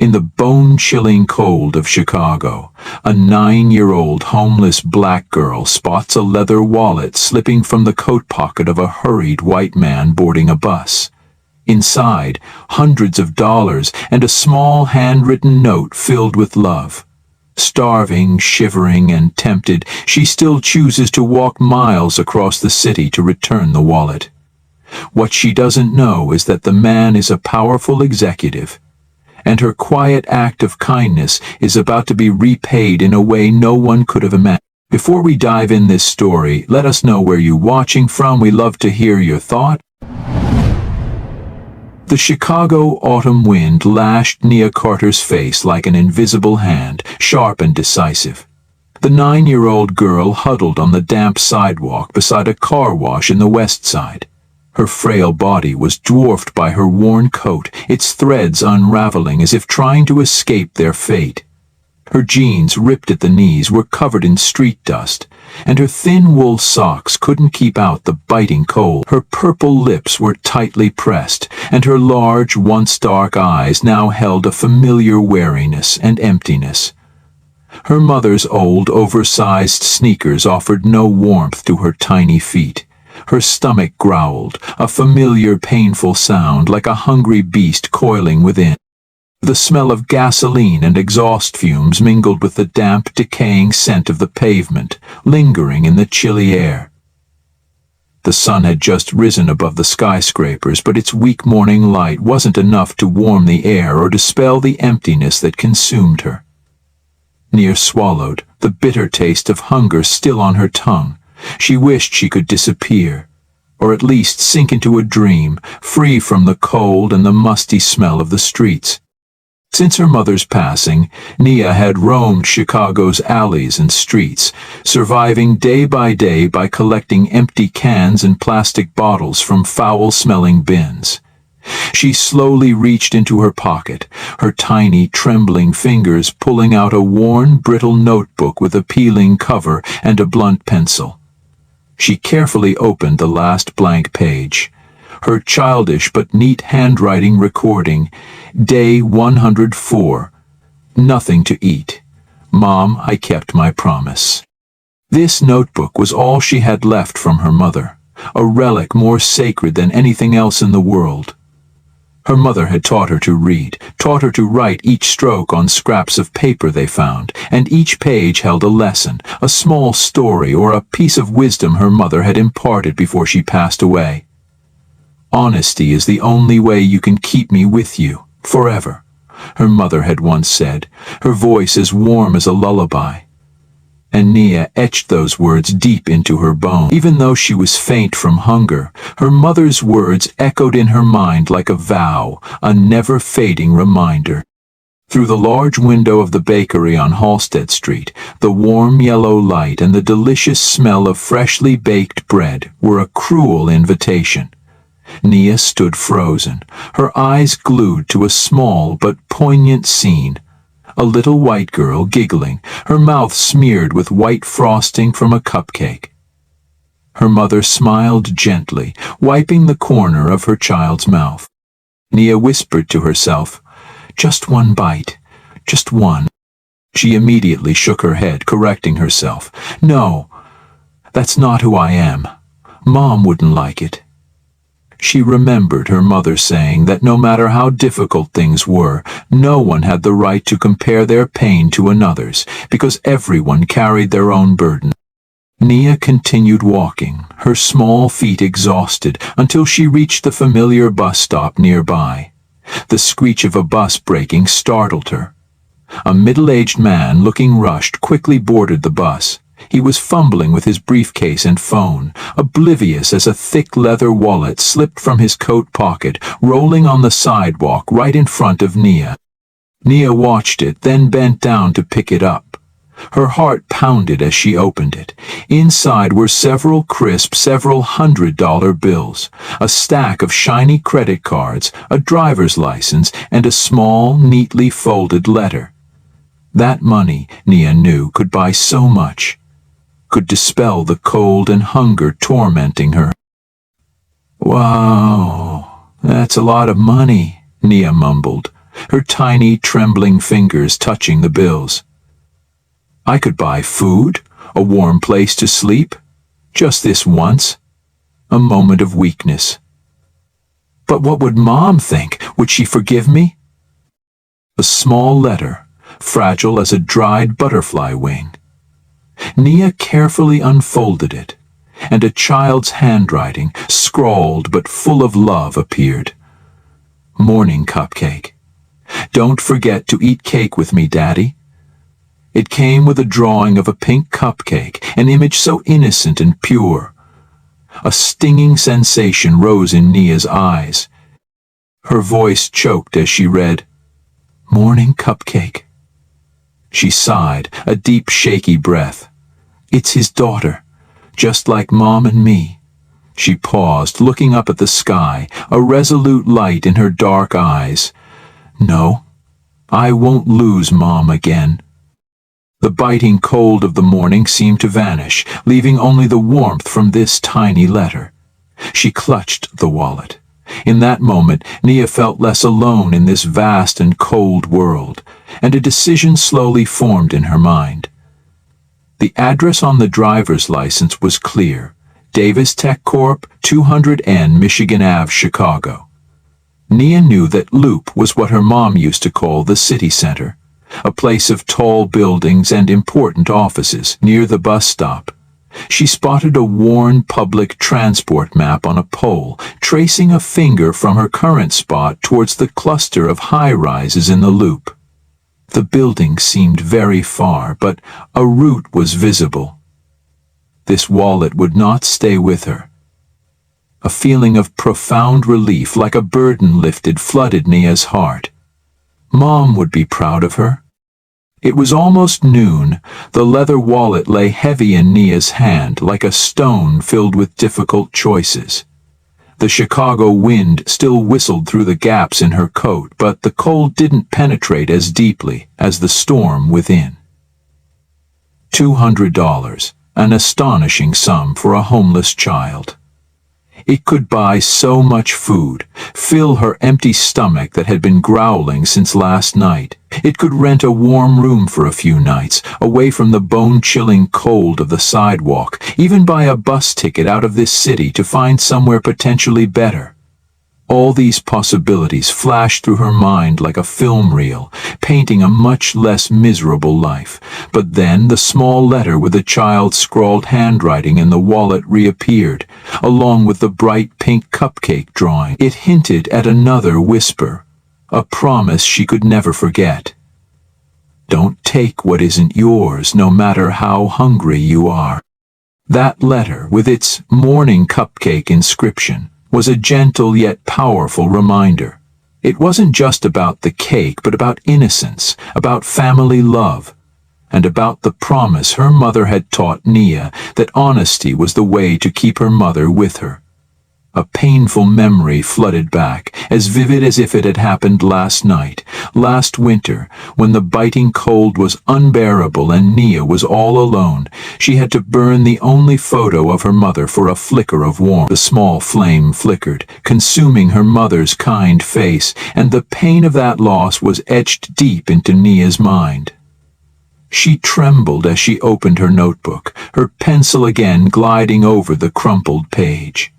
In the bone-chilling cold of Chicago, a 9-year-old homeless black girl spots a leather wallet slipping from the coat pocket of a hurried white man boarding a bus. Inside, hundreds of dollars and a small handwritten note filled with love. Starving, shivering, and tempted, she still chooses to walk miles across the city to return the wallet. What she doesn't know is that the man is a powerful executive, and her quiet act of kindness is about to be repaid in a way no one could have imagined. Before we dive in this story, let us know where you're watching from. We love to hear your thoughts. The Chicago autumn wind lashed Nia Carter's face like an invisible hand, sharp and decisive. The 9-year-old girl huddled on the damp sidewalk beside a car wash in the West Side. Her frail body was dwarfed by her worn coat, its threads unraveling as if trying to escape their fate. Her jeans, ripped at the knees, were covered in street dust, and her thin wool socks couldn't keep out the biting cold. Her purple lips were tightly pressed, and her large, once dark eyes now held a familiar weariness and emptiness. Her mother's old, oversized sneakers offered no warmth to her tiny feet. Her stomach growled, a familiar, painful sound like a hungry beast coiling within. The smell of gasoline and exhaust fumes mingled with the damp, decaying scent of the pavement, lingering in the chilly air. The sun had just risen above the skyscrapers, but its weak morning light wasn't enough to warm the air or dispel the emptiness that consumed her. Nia swallowed, the bitter taste of hunger still on her tongue. She wished she could disappear, or at least sink into a dream, free from the cold and the musty smell of the streets. Since her mother's passing, Nia had roamed Chicago's alleys and streets, surviving day by collecting empty cans and plastic bottles from foul-smelling bins. She slowly reached into her pocket, her tiny, trembling fingers pulling out a worn, brittle notebook with a peeling cover and a blunt pencil. She carefully opened the last blank page. Her childish but neat handwriting recording, Day 104. Nothing to eat. Mom, I kept my promise. This notebook was all she had left from her mother, a relic more sacred than anything else in the world. Her mother had taught her to read, taught her to write each stroke on scraps of paper they found, and each page held a lesson, a small story, or a piece of wisdom her mother had imparted before she passed away. Honesty is the only way you can keep me with you, forever, her mother had once said, her voice as warm as a lullaby. And Nia etched those words deep into her bones. Even though she was faint from hunger, her mother's words echoed in her mind like a vow, a never-fading reminder. Through the large window of the bakery on Halsted Street, the warm yellow light and the delicious smell of freshly baked bread were a cruel invitation. Nia stood frozen, her eyes glued to a small but poignant scene. A little white girl giggling, her mouth smeared with white frosting from a cupcake. Her mother smiled gently, wiping the corner of her child's mouth. Nia whispered to herself, "Just one bite, just one." She immediately shook her head, correcting herself. "No, that's not who I am. Mom wouldn't like it." She remembered her mother saying that no matter how difficult things were, no one had the right to compare their pain to another's, because everyone carried their own burden. Nia continued walking, her small feet exhausted, until she reached the familiar bus stop nearby. The screech of a bus braking startled her. A middle-aged man, looking rushed, quickly boarded the bus. He was fumbling with his briefcase and phone, oblivious as a thick leather wallet slipped from his coat pocket, rolling on the sidewalk right in front of Nia. Nia watched it, then bent down to pick it up. Her heart pounded as she opened it. Inside were several crisp, several $100 bills, a stack of shiny credit cards, a driver's license, and a small, neatly folded letter. That money, Nia knew, could buy so much, could dispel the cold and hunger tormenting her. "Wow, that's a lot of money," Nia mumbled. her tiny, trembling fingers touching the bills. I could buy food, a warm place to sleep, just this once. A moment of weakness. But what would Mom think? Would she forgive me? A small letter, fragile as a dried butterfly wing. Nia carefully unfolded it, and a child's handwriting, scrawled but full of love, appeared. Morning cupcake. Don't forget to eat cake with me, Daddy. It came with a drawing of a pink cupcake, an image so innocent and pure. A stinging sensation rose in Nia's eyes. Her voice choked as she read, Morning cupcake. She sighed, a deep, shaky breath. It's his daughter, just like Mom and me. She paused, looking up at the sky, a resolute light in her dark eyes. No, I won't lose Mom again. The biting cold of the morning seemed to vanish, leaving only the warmth from this tiny letter. She clutched the wallet. In that moment, Nia felt less alone in this vast and cold world, and a decision slowly formed in her mind. The address on the driver's license was clear. Davis Tech Corp., 200N Michigan Ave, Chicago. Nia knew that Loop was what her mom used to call the city center, a place of tall buildings and important offices near the bus stop. She spotted a worn public transport map on a pole, tracing a finger from her current spot towards the cluster of high-rises in the Loop. The building seemed very far, but a route was visible. This wallet would not stay with her. A feeling of profound relief, like a burden lifted, flooded Nia's heart. Mom would be proud of her. It was almost noon. The leather wallet lay heavy in Nia's hand, like a stone filled with difficult choices. The Chicago wind still whistled through the gaps in her coat, but the cold didn't penetrate as deeply as the storm within. $200, an astonishing sum for a homeless child. It could buy so much food, fill her empty stomach that had been growling since last night. It could rent a warm room for a few nights, away from the bone-chilling cold of the sidewalk, even buy a bus ticket out of this city to find somewhere potentially better. All these possibilities flashed through her mind like a film reel, painting a much less miserable life. But then the small letter with the child's scrawled handwriting in the wallet reappeared, along with the bright pink cupcake drawing. It hinted at another whisper, a promise she could never forget. Don't take what isn't yours, no matter how hungry you are. That letter, with its morning cupcake inscription, was a gentle yet powerful reminder. It wasn't just about the cake, but about innocence, about family love, and about the promise her mother had taught Nia that honesty was the way to keep her mother with her. A painful memory flooded back, as vivid as if it had happened last night, last winter, when the biting cold was unbearable and Nia was all alone. She had to burn the only photo of her mother for a flicker of warmth. The small flame flickered, consuming her mother's kind face, and the pain of that loss was etched deep into Nia's mind. She trembled as she opened her notebook, her pencil again gliding over the crumpled page.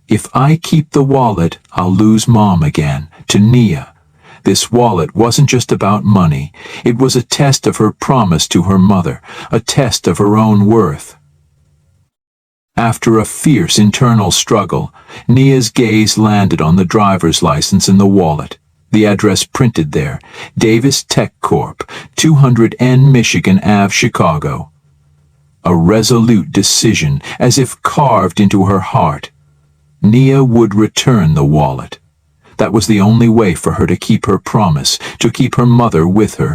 If I keep the wallet, I'll lose Mom again. To Nia, this wallet wasn't just about money. It was a test of her promise to her mother, a test of her own worth. After a fierce internal struggle, Nia's gaze landed on the driver's license in the wallet. The address printed there, Davis Tech Corp., 200N Michigan Ave, Chicago. A resolute decision, as if carved into her heart. Nia would return the wallet. That was the only way for her to keep her promise, to keep her mother with her.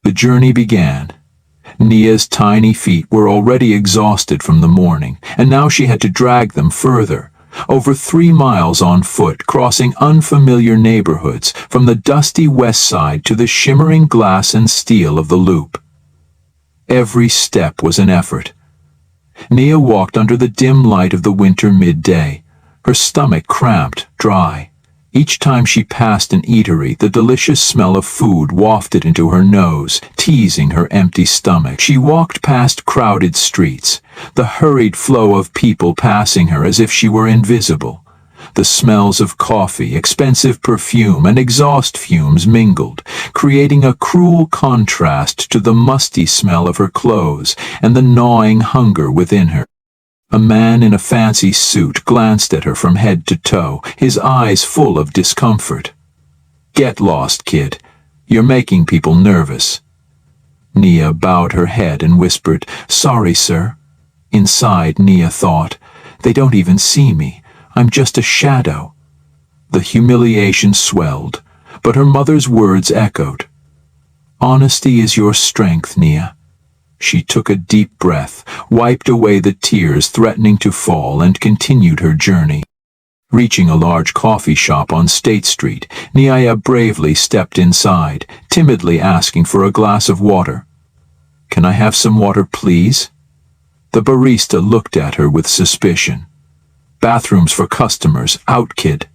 The journey began. Nia's tiny feet were already exhausted from the morning, and now she had to drag them further. Over 3 miles on foot, crossing unfamiliar neighborhoods, from the dusty west side to the shimmering glass and steel of the Loop. Every step was an effort. Nia walked under the dim light of the winter midday. Her stomach cramped, dry. Each time she passed an eatery, the delicious smell of food wafted into her nose, teasing her empty stomach. She walked past crowded streets, the hurried flow of people passing her as if she were invisible. The smells of coffee, expensive perfume, and exhaust fumes mingled, creating a cruel contrast to the musty smell of her clothes and the gnawing hunger within her. A man in a fancy suit glanced at her from head to toe, his eyes full of discomfort. "Get lost, kid. You're making people nervous." Nia bowed her head and whispered, "Sorry, sir." Inside, Nia thought, "They don't even see me. I'm just a shadow." The humiliation swelled, but her mother's words echoed. "Honesty is your strength, Nia." She took a deep breath, wiped away the tears threatening to fall, and continued her journey. Reaching a large coffee shop on State Street, Nia bravely stepped inside, timidly asking for a glass of water. "Can I have some water, please?" The barista looked at her with suspicion. "Bathrooms for customers, out, kid."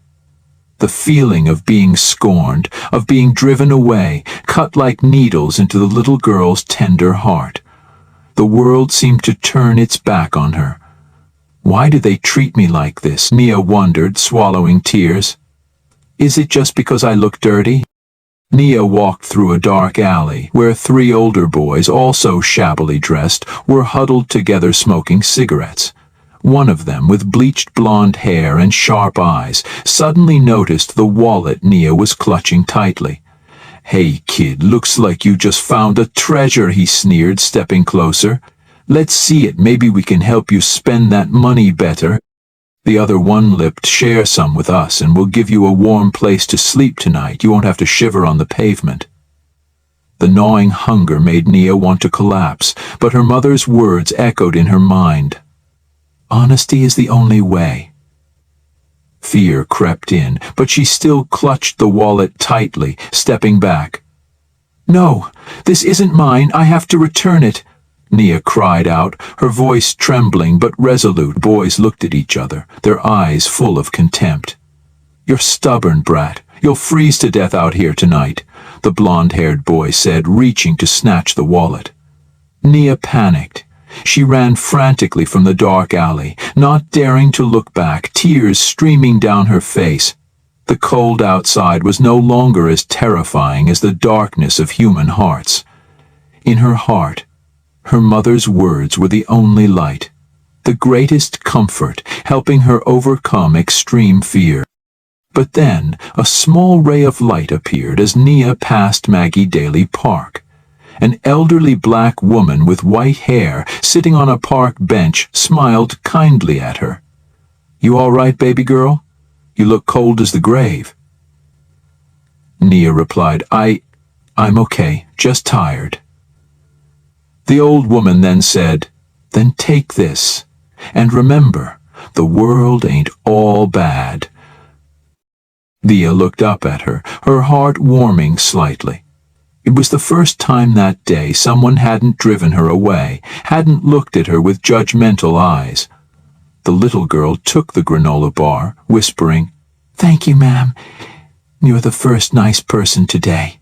The feeling of being scorned, of being driven away, cut like needles into the little girl's tender heart. The world seemed to turn its back on her. "Why do they treat me like this?" Nia wondered, swallowing tears. "Is it just because I look dirty?" Nia walked through a dark alley, where 3 older boys, also shabbily dressed, were huddled together smoking cigarettes. One of them, with bleached blonde hair and sharp eyes, suddenly noticed the wallet Nia was clutching tightly. "Hey, kid, looks like you just found a treasure," he sneered, stepping closer. "Let's see it. Maybe we can help you spend that money better." The other one-lipped, "Share some with us and we'll give you a warm place to sleep tonight. You won't have to shiver on the pavement." The gnawing hunger made Nia want to collapse, but her mother's words echoed in her mind. "Honesty is the only way." Fear crept in, but she still clutched the wallet tightly, stepping back. "No, this isn't mine. I have to return it," Nia cried out, her voice trembling but resolute. Boys looked at each other, their eyes full of contempt. "You're stubborn, brat. You'll freeze to death out here tonight," the blonde-haired boy said, reaching to snatch the wallet. Nia panicked. She ran frantically from the dark alley, not daring to look back, tears streaming down her face. The cold outside was no longer as terrifying as the darkness of human hearts. In her heart, her mother's words were the only light, the greatest comfort, helping her overcome extreme fear. But then, a small ray of light appeared as Nia passed Maggie Daly Park. An elderly black woman with white hair, sitting on a park bench, smiled kindly at her. "You all right, baby girl? You look cold as the grave." Nia replied, I'm okay, just tired." The old woman then said, "Then take this, and remember, the world ain't all bad." Nia looked up at her, her heart warming slightly. It was the first time that day someone hadn't driven her away, hadn't looked at her with judgmental eyes. The little girl took the granola bar, whispering, "Thank you, ma'am. You're the first nice person today."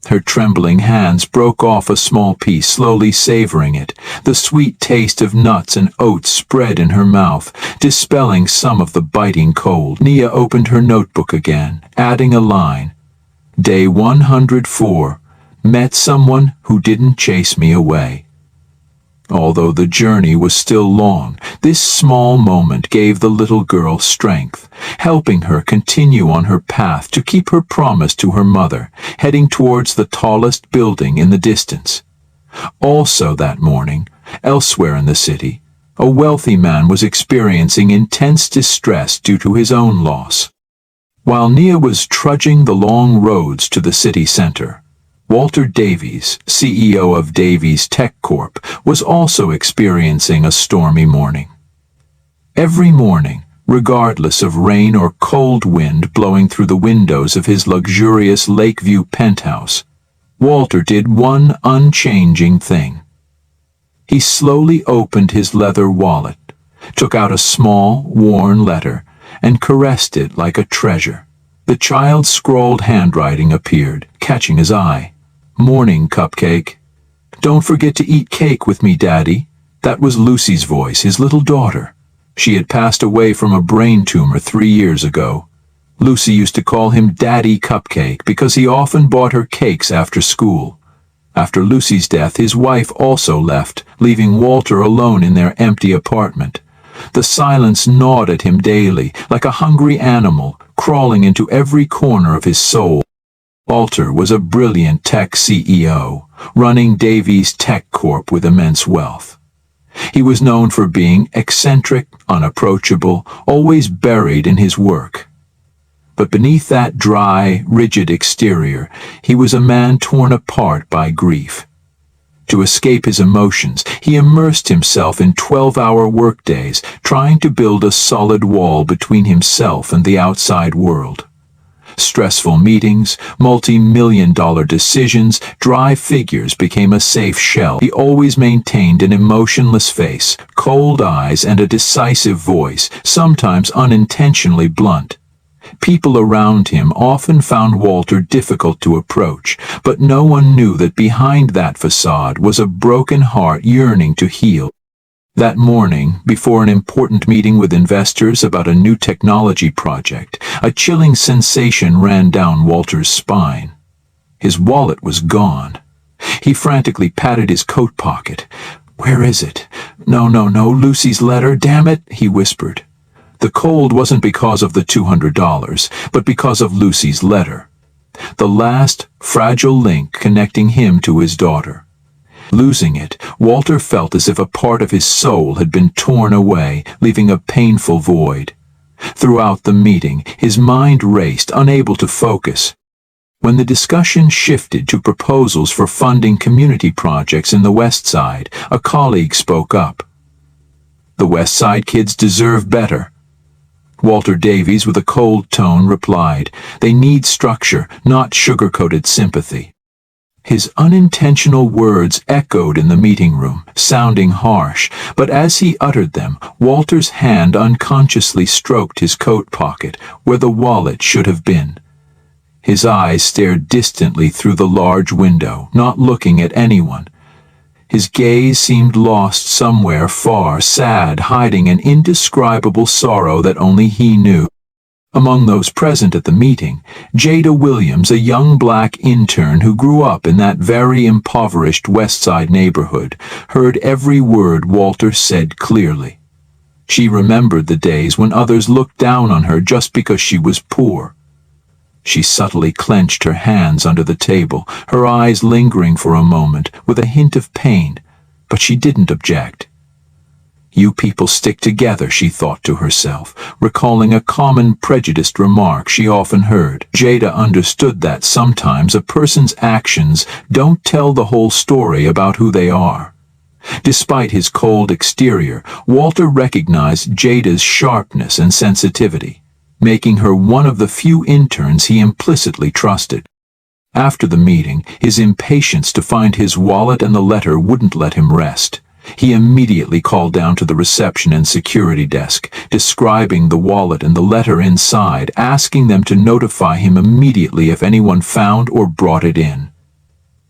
Her trembling hands broke off a small piece, slowly savoring it. The sweet taste of nuts and oats spread in her mouth, dispelling some of the biting cold. Nia opened her notebook again, adding a line. Day 104, met someone who didn't chase me away. Although the journey was still long, this small moment gave the little girl strength, helping her continue on her path to keep her promise to her mother, heading towards the tallest building in the distance. Also that morning, elsewhere in the city, a wealthy man was experiencing intense distress due to his own loss. While Nia was trudging the long roads to the city center, Walter Davies, CEO of Davies Tech Corp., was also experiencing a stormy morning. Every morning, regardless of rain or cold wind blowing through the windows of his luxurious Lakeview penthouse, Walter did one unchanging thing. He slowly opened his leather wallet, took out a small, worn letter, and caressed it like a treasure. The child's scrawled handwriting appeared, catching his eye. "Morning, Cupcake." "Don't forget to eat cake with me, Daddy." That was Lucy's voice, his little daughter. She had passed away from a brain tumor 3 years ago. Lucy used to call him Daddy Cupcake because he often bought her cakes after school. After Lucy's death, his wife also left, leaving Walter alone in their empty apartment. The silence gnawed at him daily, like a hungry animal, crawling into every corner of his soul. Walter was a brilliant tech CEO, running Davies Tech Corp with immense wealth. He was known for being eccentric, unapproachable, always buried in his work. But beneath that dry, rigid exterior, he was a man torn apart by grief. To escape his emotions, he immersed himself in 12-hour workdays, trying to build a solid wall between himself and the outside world. Stressful meetings, multi-million-dollar decisions, dry figures became a safe shell. He always maintained an emotionless face, cold eyes, and a decisive voice, sometimes unintentionally blunt. People around him often found Walter difficult to approach, but no one knew that behind that facade was a broken heart yearning to heal. That morning, before an important meeting with investors about a new technology project, a chilling sensation ran down Walter's spine. His wallet was gone. He frantically patted his coat pocket. "Where is it? No, Lucy's letter, damn it," he whispered. The cold wasn't because of the $200, but because of Lucy's letter. The last, fragile link connecting him to his daughter. Losing it, Walter felt as if a part of his soul had been torn away, leaving a painful void. Throughout the meeting, his mind raced, unable to focus. When the discussion shifted to proposals for funding community projects in the West Side, a colleague spoke up. "The West Side kids deserve better." Walter Davies, with a cold tone, replied, "They need structure, not sugar-coated sympathy." His unintentional words echoed in the meeting room, sounding harsh, but as he uttered them, Walter's hand unconsciously stroked his coat pocket, where the wallet should have been. His eyes stared distantly through the large window, not looking at anyone. His gaze seemed lost somewhere far, sad, hiding an indescribable sorrow that only he knew. Among those present at the meeting, Jada Williams, a young black intern who grew up in that very impoverished West Side neighborhood, heard every word Walter said clearly. She remembered the days when others looked down on her just because she was poor. She subtly clenched her hands under the table, her eyes lingering for a moment with a hint of pain, but she didn't object. "You people stick together," she thought to herself, recalling a common prejudiced remark she often heard. Jada understood that sometimes a person's actions don't tell the whole story about who they are. Despite his cold exterior, Walter recognized Jada's sharpness and sensitivity, making her one of the few interns he implicitly trusted. After the meeting, his impatience to find his wallet and the letter wouldn't let him rest. He immediately called down to the reception and security desk, describing the wallet and the letter inside, asking them to notify him immediately if anyone found or brought it in.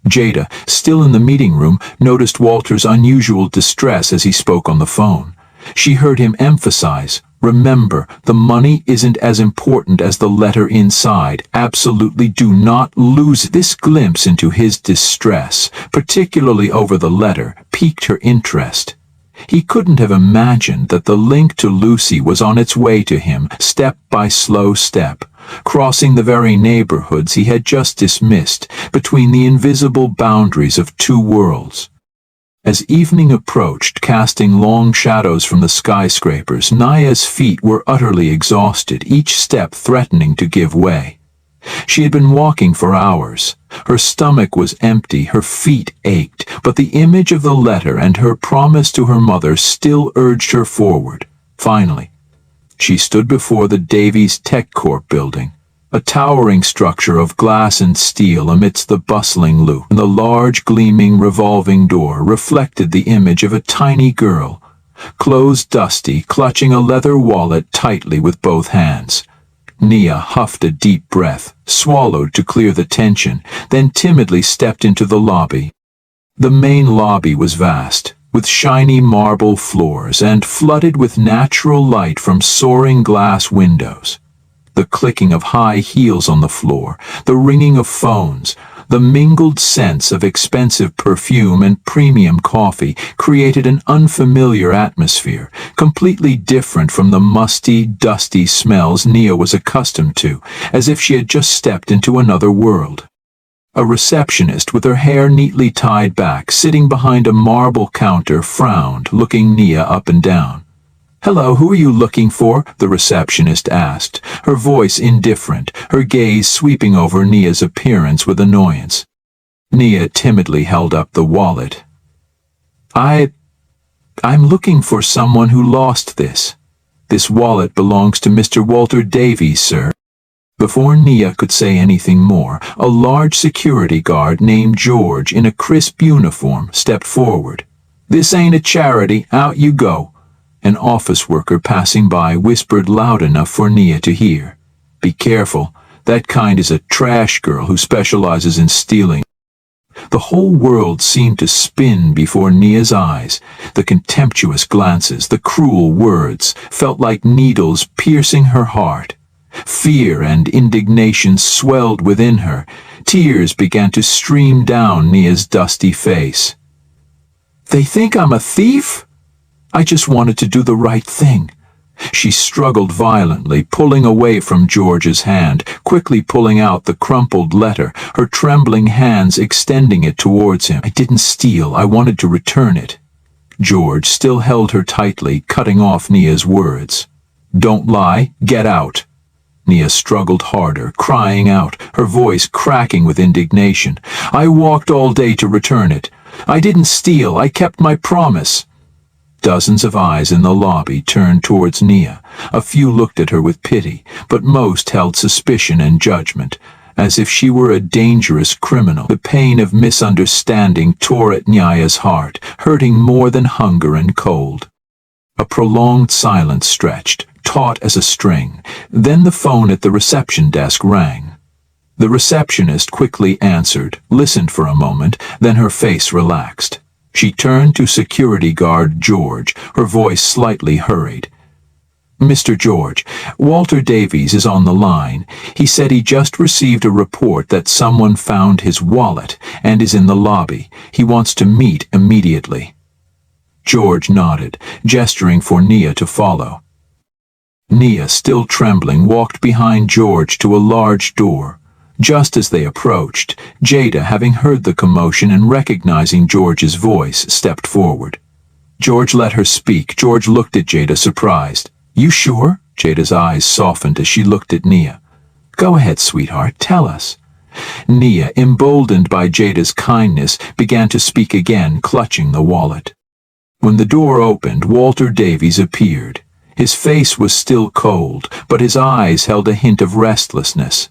Jada, still in the meeting room, noticed Walter's unusual distress as he spoke on the phone. She heard him emphasize, "Remember, the money isn't as important as the letter inside. Absolutely do not lose it." This glimpse into his distress, particularly over the letter, piqued her interest. He couldn't have imagined that the link to Lucy was on its way to him, step by slow step, crossing the very neighborhoods he had just dismissed, between the invisible boundaries of two worlds. As evening approached, casting long shadows from the skyscrapers, Naya's feet were utterly exhausted, each step threatening to give way. She had been walking for hours. Her stomach was empty, her feet ached, but the image of the letter and her promise to her mother still urged her forward. Finally, she stood before the Davies Tech Corp building, a towering structure of glass and steel amidst the bustling loop. The large, gleaming, revolving door reflected the image of a tiny girl, clothes dusty, clutching a leather wallet tightly with both hands. Nia huffed a deep breath, swallowed to clear the tension, then timidly stepped into the lobby. The main lobby was vast, with shiny marble floors and flooded with natural light from soaring glass windows. The clicking of high heels on the floor, the ringing of phones, the mingled scents of expensive perfume and premium coffee created an unfamiliar atmosphere, completely different from the musty, dusty smells Nia was accustomed to, as if she had just stepped into another world. A receptionist with her hair neatly tied back, sitting behind a marble counter, frowned, looking Nia up and down. "Hello, who are you looking for?" the receptionist asked, her voice indifferent, her gaze sweeping over Nia's appearance with annoyance. Nia timidly held up the wallet. I'm looking for someone who lost this. This wallet belongs to Mr. Walter Davies, sir." Before Nia could say anything more, a large security guard named George in a crisp uniform stepped forward. "This ain't a charity, out you go." An office worker passing by whispered loud enough for Nia to hear. "Be careful, that kind is a trash girl who specializes in stealing." The whole world seemed to spin before Nia's eyes. The contemptuous glances, the cruel words, felt like needles piercing her heart. Fear and indignation swelled within her. Tears began to stream down Nia's dusty face. "They think I'm a thief? I just wanted to do the right thing." She struggled violently, pulling away from George's hand, quickly pulling out the crumpled letter, her trembling hands extending it towards him. "I didn't steal, I wanted to return it." George still held her tightly, cutting off Nia's words. "Don't lie, get out." Nia struggled harder, crying out, her voice cracking with indignation. "I walked all day to return it. I didn't steal, I kept my promise." Dozens of eyes in the lobby turned towards Nia. A few looked at her with pity, but most held suspicion and judgment, as if she were a dangerous criminal. The pain of misunderstanding tore at Nia's heart, hurting more than hunger and cold. A prolonged silence stretched, taut as a string. Then the phone at the reception desk rang. The receptionist quickly answered, listened for a moment, then her face relaxed. She turned to security guard George, her voice slightly hurried. "Mr. George, Walter Davies is on the line. He said he just received a report that someone found his wallet and is in the lobby. He wants to meet immediately." George nodded, gesturing for Nia to follow. Nia, still trembling, walked behind George to a large door. Just as they approached, Jada, having heard the commotion and recognizing George's voice, stepped forward. George let her speak. George looked at Jada, surprised. "You sure?" Jada's eyes softened as she looked at Nia. "Go ahead, sweetheart, tell us." Nia, emboldened by Jada's kindness, began to speak again, clutching the wallet. When the door opened, Walter Davies appeared. His face was still cold, but his eyes held a hint of restlessness.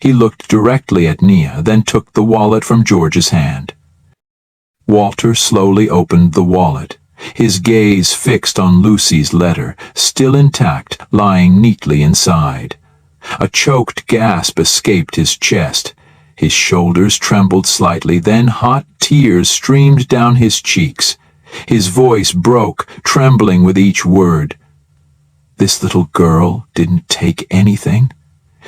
He looked directly at Nia, then took the wallet from George's hand. Walter slowly opened the wallet, his gaze fixed on Lucy's letter, still intact, lying neatly inside. A choked gasp escaped his chest. His shoulders trembled slightly, then hot tears streamed down his cheeks. His voice broke, trembling with each word. "This little girl didn't take anything?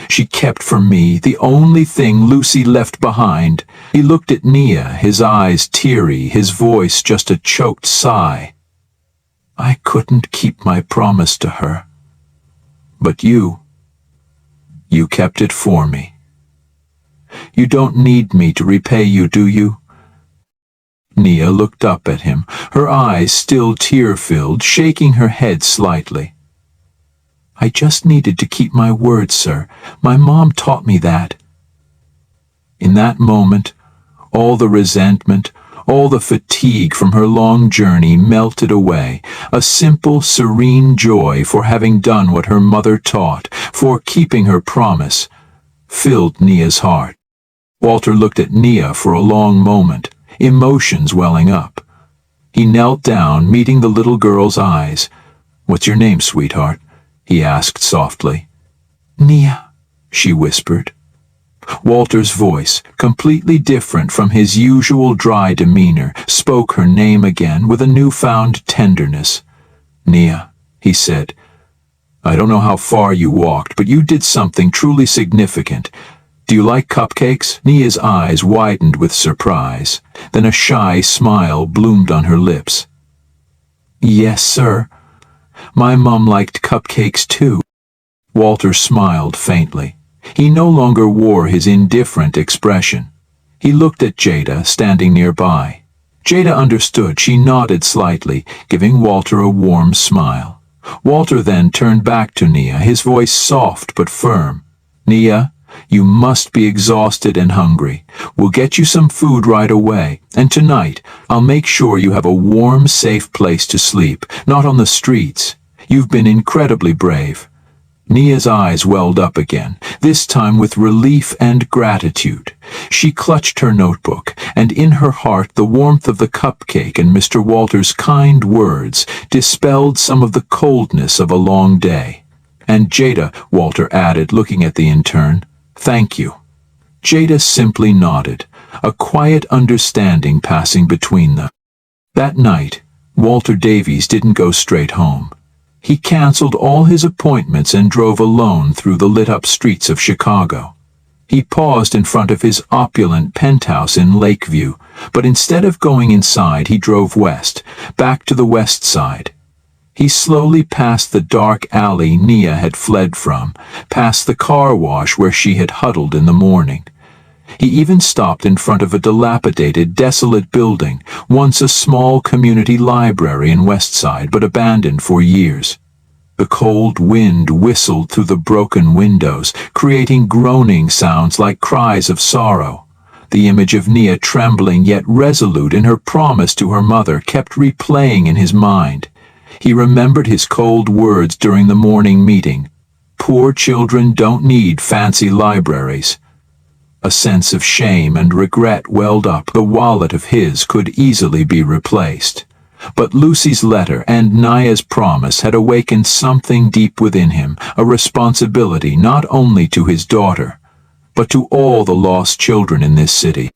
She kept from me the only thing Lucy left behind." He looked at Nia, his eyes teary, his voice just a choked sigh. "I couldn't keep my promise to her. But you kept it for me. You don't need me to repay you, do you?" Nia looked up at him, her eyes still tear-filled, shaking her head slightly. "I just needed to keep my word, sir. My mom taught me that." In that moment, all the resentment, all the fatigue from her long journey melted away. A simple, serene joy for having done what her mother taught, for keeping her promise, filled Nia's heart. Walter looked at Nia for a long moment, emotions welling up. He knelt down, meeting the little girl's eyes. "What's your name, sweetheart?" he asked softly. "Nia," she whispered. Walter's voice, completely different from his usual dry demeanor, spoke her name again with a newfound tenderness. "Nia," he said, "I don't know how far you walked, but you did something truly significant. Do you like cupcakes?" Nia's eyes widened with surprise. Then a shy smile bloomed on her lips. "Yes, sir. My mom liked cupcakes too." Walter smiled faintly. He no longer wore his indifferent expression. He looked at Jada, standing nearby. Jada understood. She nodded slightly, giving Walter a warm smile. Walter then turned back to Nia, his voice soft but firm. "Nia, you must be exhausted and hungry. We'll get you some food right away, and tonight I'll make sure you have a warm, safe place to sleep, not on the streets. You've been incredibly brave." Nia's eyes welled up again, this time with relief and gratitude. She clutched her notebook, and in her heart the warmth of the cupcake and Mr. Walter's kind words dispelled some of the coldness of a long day. "And Jada," Walter added, looking at the intern, "thank you." Jada simply nodded, a quiet understanding passing between them. That night, Walter Davies didn't go straight home. He canceled all his appointments and drove alone through the lit-up streets of Chicago. He paused in front of his opulent penthouse in Lakeview, but instead of going inside, he drove west, back to the west side. He slowly passed the dark alley Nia had fled from, past the car wash where she had huddled in the morning. He even stopped in front of a dilapidated, desolate building, once a small community library in Westside, but abandoned for years. The cold wind whistled through the broken windows, creating groaning sounds like cries of sorrow. The image of Nia, trembling yet resolute in her promise to her mother, kept replaying in his mind. He remembered his cold words during the morning meeting. "Poor children don't need fancy libraries." A sense of shame and regret welled up. The wallet of his could easily be replaced. But Lucy's letter and Nia's promise had awakened something deep within him, a responsibility not only to his daughter, but to all the lost children in this city.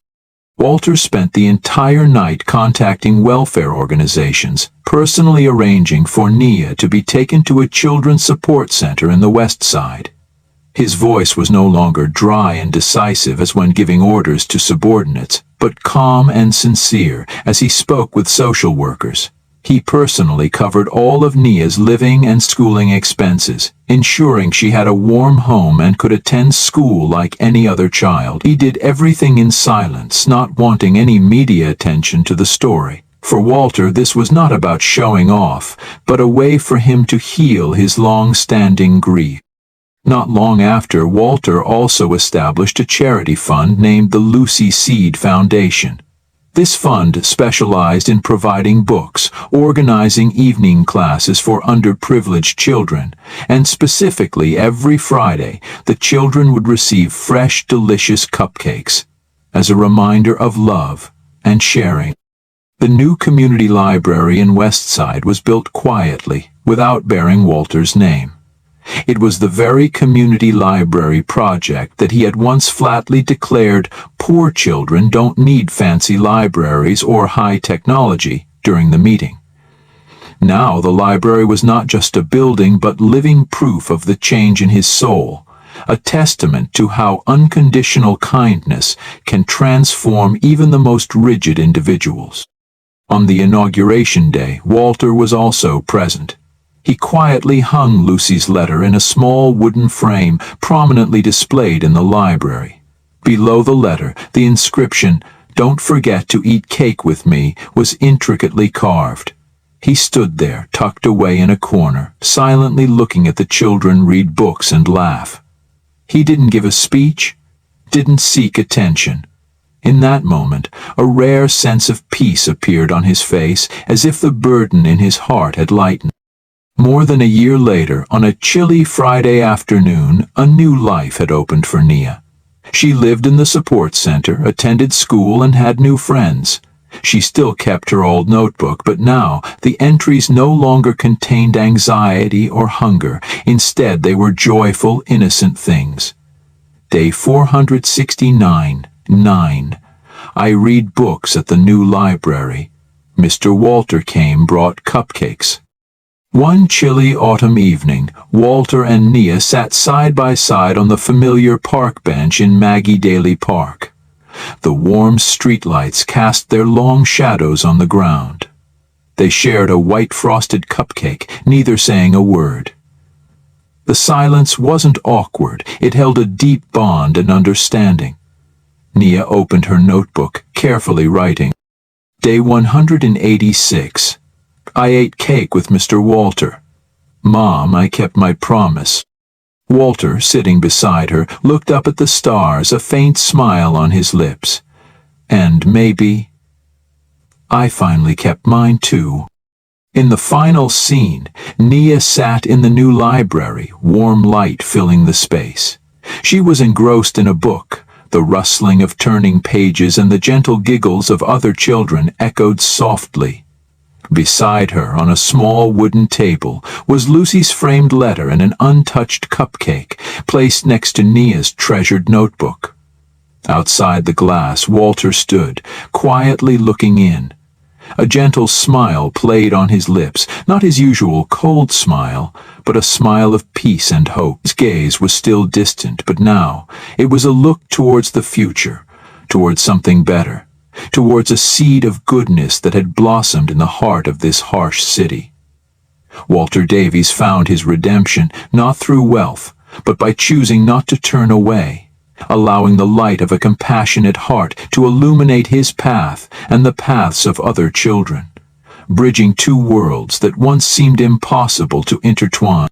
Walter spent the entire night contacting welfare organizations, personally arranging for Nia to be taken to a children's support center in the West Side. His voice was no longer dry and decisive as when giving orders to subordinates, but calm and sincere as he spoke with social workers. He personally covered all of Nia's living and schooling expenses, ensuring she had a warm home and could attend school like any other child. He did everything in silence, not wanting any media attention to the story. For Walter, this was not about showing off, but a way for him to heal his long-standing grief. Not long after, Walter also established a charity fund named the Lucy Seed Foundation. This fund specialized in providing books, organizing evening classes for underprivileged children, and specifically every Friday, the children would receive fresh, delicious cupcakes as a reminder of love and sharing. The new community library in Westside was built quietly, without bearing Walter's name. It was the very community library project that he had once flatly declared poor children don't need fancy libraries or high technology during the meeting. Now the library was not just a building but living proof of the change in his soul, a testament to how unconditional kindness can transform even the most rigid individuals. On the inauguration day, Walter was also present. He quietly hung Lucy's letter in a small wooden frame prominently displayed in the library. Below the letter, the inscription, "Don't forget to eat cake with me," was intricately carved. He stood there, tucked away in a corner, silently looking at the children read books and laugh. He didn't give a speech, didn't seek attention. In that moment, a rare sense of peace appeared on his face, as if the burden in his heart had lightened. More than a year later, on a chilly Friday afternoon, a new life had opened for Nia. She lived in the support center, attended school, and had new friends. She still kept her old notebook, but now the entries no longer contained anxiety or hunger. Instead, they were joyful, innocent things. Day 469, 9. I read books at the new library. Mr. Walter came, brought cupcakes. One chilly autumn evening, Walter and Nia sat side by side on the familiar park bench in Maggie Daly Park. The warm streetlights cast their long shadows on the ground. They shared a white frosted cupcake, neither saying a word. The silence wasn't awkward. It held a deep bond and understanding. Nia opened her notebook, carefully writing. Day 186. I ate cake with Mr. Walter. Mom, I kept my promise. Walter, sitting beside her, looked up at the stars, a faint smile on his lips. And maybe I finally kept mine too. In the final scene, Nia sat in the new library, warm light filling the space. She was engrossed in a book. The rustling of turning pages and the gentle giggles of other children echoed softly. Beside her, on a small wooden table, was Lucy's framed letter and an untouched cupcake, placed next to Nia's treasured notebook. Outside the glass, Walter stood, quietly looking in. A gentle smile played on his lips, not his usual cold smile, but a smile of peace and hope. His gaze was still distant, but now it was a look towards the future, towards something better, towards a seed of goodness that had blossomed in the heart of this harsh city. Walter Davies found his redemption not through wealth, but by choosing not to turn away, allowing the light of a compassionate heart to illuminate his path and the paths of other children, bridging two worlds that once seemed impossible to intertwine.